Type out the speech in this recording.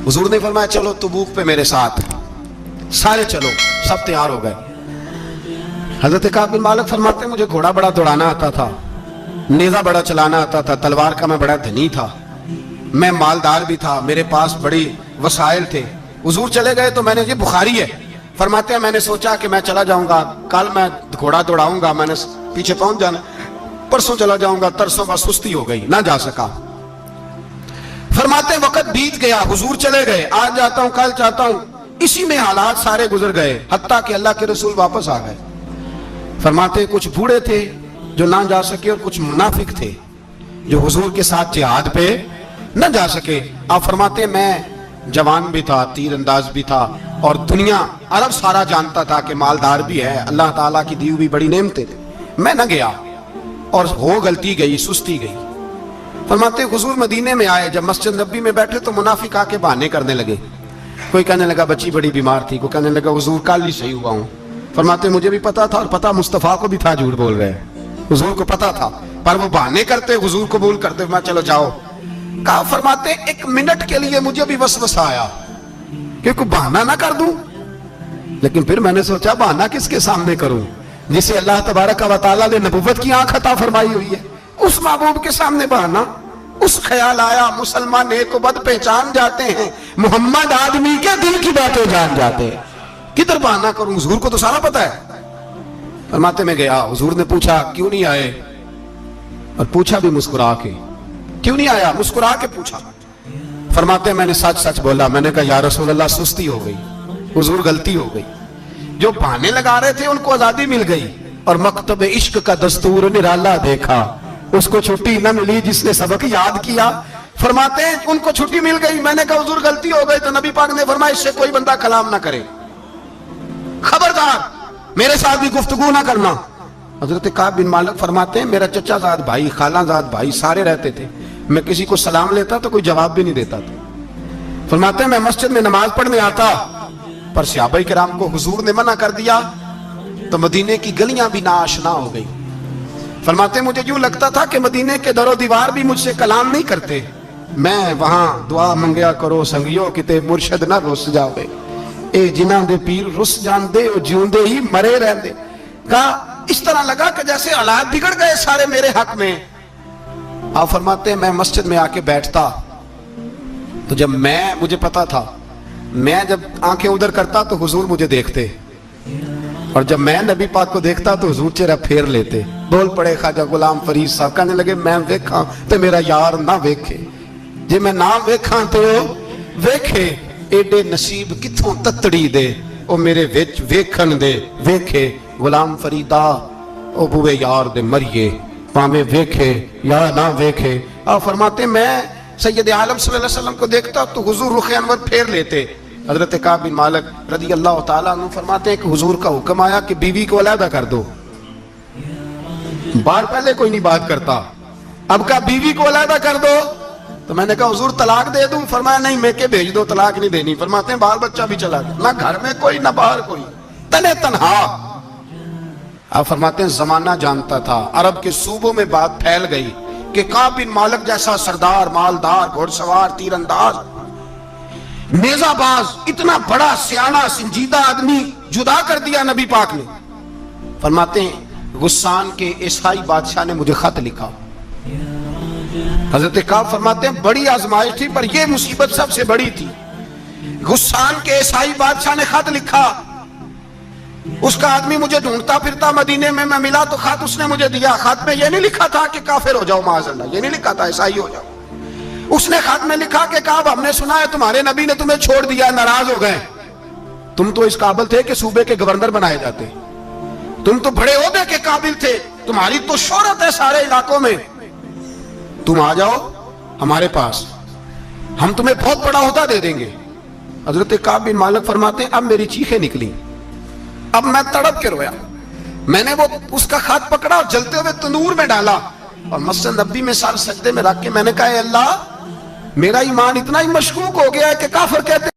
हुजूर ने फरमाया चलो तबूक पे मेरे साथ, सारे चलो, सब तैयार हो गए। हजरत काब बिन मालिक फरमाते हैं मुझे घोड़ा बड़ा दौड़ाना आता था, नेजा बड़ा चलाना आता था, तलवार का मैं बड़ा धनी था, मैं मालदार भी था, मेरे पास बड़ी वसाइल थे। हुजूर चले गए तो मैंने, ये बुखारी है, फरमाते हैं मैंने सोचा कि मैं चला जाऊंगा, कल मैं घोड़ा दौड़ाऊंगा, मैंने पीछे पहुंच जाना, परसों चला जाऊंगा, तरसों बस सुस्ती हो गई, ना जा सका। फरमाते वक्त बीत गया, हुजूर चले गए, आज जाता हूं कल चाहता हूं, इसी में हालात सारे गुजर गए, हत्ता कि अल्लाह के रसूल वापस आ गए। फरमाते कुछ बूढ़े थे जो ना जा सके और कुछ मुनाफिक थे जो हुजूर के साथ जिहाद पे न जा सके। आप फरमाते मैं जवान भी था, तीर अंदाज भी था, और दुनिया अरब सारा जानता था कि मालदार भी है, अल्लाह ताला की दी हुई बड़ी नेमतें थे, मैं न गया और हो गलती गई, सुस्ती गई। फरमाते हुजूर मदीने में आए, जब मस्जिद नबी में बैठे तो मुनाफिक आके बहाने करने लगे, कोई कहने लगा बच्ची बड़ी बीमार थी, कोई कहने लगा हुजूर कल ही सही हुआ हूं। फरमाते मुझे भी पता था और पता मुस्तफा को भी था झूठ बोल रहे हैं, हुजूर को पता था, पर वो बहाने करते, हुजूर कबूल करते, मैं चलो जाओ। कहा फरमाते एक मिनट के लिए मुझे भी वसवसा आया कि कोई बहाना ना कर दूं, लेकिन फिर मैंने सोचा बहाना किसके सामने करूं, जिसे अल्लाह तबारक व तआला ने नबूवत की आंख अता फरमाई हुई है, उस महबूब के सामने बहाना। उस ख्याल आया मुसलमान नेक व बद पहचान जाते हैं, मोहम्मद आदमी के दिल की बातें जान जाते हैं, किधर बहाना करूं, हुजूर को तो सारा पता है। फरमाते में गया, हुजूर ने पूछा क्यों नहीं आए, और पूछा भी मुस्कुरा के, क्यों नहीं आया, मुस्कुरा के पूछा। फरमाते मैंने सच सच बोला, मैंने कहा या रसूल अल्लाह सुस्ती हो गई, हुजूर गलती हो गई। जो बहाने लगा रहे थे उनको आजादी मिल गई, और मकतब इश्क का दस्तूर निराला देखा, उसको छुट्टी न मिली जिसने सबक याद किया। फरमाते हैं उनको छुट्टी मिल गई, मैंने कहा हुजूर गलती हो गई, तो नबी पाक ने फरमाया इससे कोई बंदा कलाम ना करे, खबरदार मेरे साथ भी गुफ्तगू ना करना। हजरत काब बिन मालिक फरमाते हैं मेरा चचा जाद भाई, खाला जाद भाई सारे रहते थे, मैं किसी को सलाम लेता तो कोई जवाब भी नहीं देता था। फरमाते हैं मैं मस्जिद में नमाज पढ़ने आता, पर सहाबा किराम को हुजूर ने मना कर दिया तो मदीने की गलियां भी नाआशना हो गई। फरमाते मुझे यूं लगता था कि मदीने के दरो दीवार भी मुझसे कलाम नहीं करते, मैं वहां दुआ मंगया करो संगियो किते मुर्शद ना रुस जावे, ए जिन्हां दे पीर रुस जांदे ओ जिउंदे ही मरे रहंदे। कहा इस तरह लगा कि जैसे हालात बिगड़ गए सारे मेरे हक में। आप फरमाते हैं मैं मस्जिद में आके बैठता तो जब मुझे पता था, मैं जब आंखें उधर करता तो हुजूर मुझे देखते, और जब मैं नबी पाक को देखता तो हुजूर चेहरा फेर लेते। बोल पड़े ख्वाजा गुलाम फरीद साहब, कहने लगे मैं वेखा तो मेरा यार ना वेखे, जे मैं ना वेखा तो वेखे, एडे नसीब किथों ततड़ी दे ओ मेरे विच वेखन दे वेखे, गुलाम फरीदा ओ बुए यार दे मरिए भावे वेखे या ना वेखे। आप फरमाते मैं सैयद आलम सल्लल्लाहु अलैहि वसल्लम को देखता तो हुजूर रुख अनवर फेर लेते। हजरत काब बिन मालिक रज़ी अल्लाह ताला अन्हु फरमाते हैं कि हुजूर का हुक्म आया कि बीवी को अलहदा कर दो। बार पहले कोई नहीं बात करता, अब का बीवी को अलहदा कर दो, तो मैंने कहा हुजूर तलाक दे दूं, फरमाया नहीं मेके भेज दो, तलाक नहीं देनी। फरमाते हैं बाल बच्चा भी चला गया, ना घर में कोई ना बाहर कोई, तने तन्हा। आप फरमाते हैं जमाना जानता था, अरब के सूबों में बात फैल गई कि काब बिन मालिक जैसा सरदार, मालदार, घोड़सवार, तीरंदाज, नेजाबाज, इतना बड़ा सियाना संजीदा आदमी जुदा कर दिया नबी पाक ने। फरमाते हैं गुस्सान के ईसाई बादशाह ने मुझे खत लिखा। हजरत काब फरमाते हैं बड़ी आजमाइश थी, पर यह मुसीबत सबसे बड़ी थी। गुस्सान के ईसाई बादशाह ने खत लिखा, उसका आदमी मुझे ढूंढता फिरता मदीने में, मैं मिला तो खत उसने मुझे दिया। खत में यह नहीं लिखा था कि काफिर हो जाओ माज़अल्लाह, यह नहीं लिखा था ईसाई हो जाओ। उसने खत में लिखा कि काब हमने सुना है तुम्हारे नबी ने तुम्हें छोड़ दिया, नाराज हो गए, तुम तो इस काबिल थे कि सूबे के गवर्नर बनाए जाते, तुम तो बड़े ओहदे के काबिल थे, तुम्हारी तो शोहरत है सारे इलाकों में, तुम आ जाओ हमारे पास, हम तुम्हें बहुत बड़ा ओहदा दे देंगे। हजरत काब बिन मालिक फरमाते हैं अब मेरी चीखें निकली, अब मैं तड़प के रोया। मैंने वो उसका खत पकड़ा और जलते हुए तंदूर में डाला और मस्जिद नबी में सर सजदे में रख के मैंने कहा अल्लाह मेरा ईमान इतना ही मशकूक हो गया है कि काफिर कहते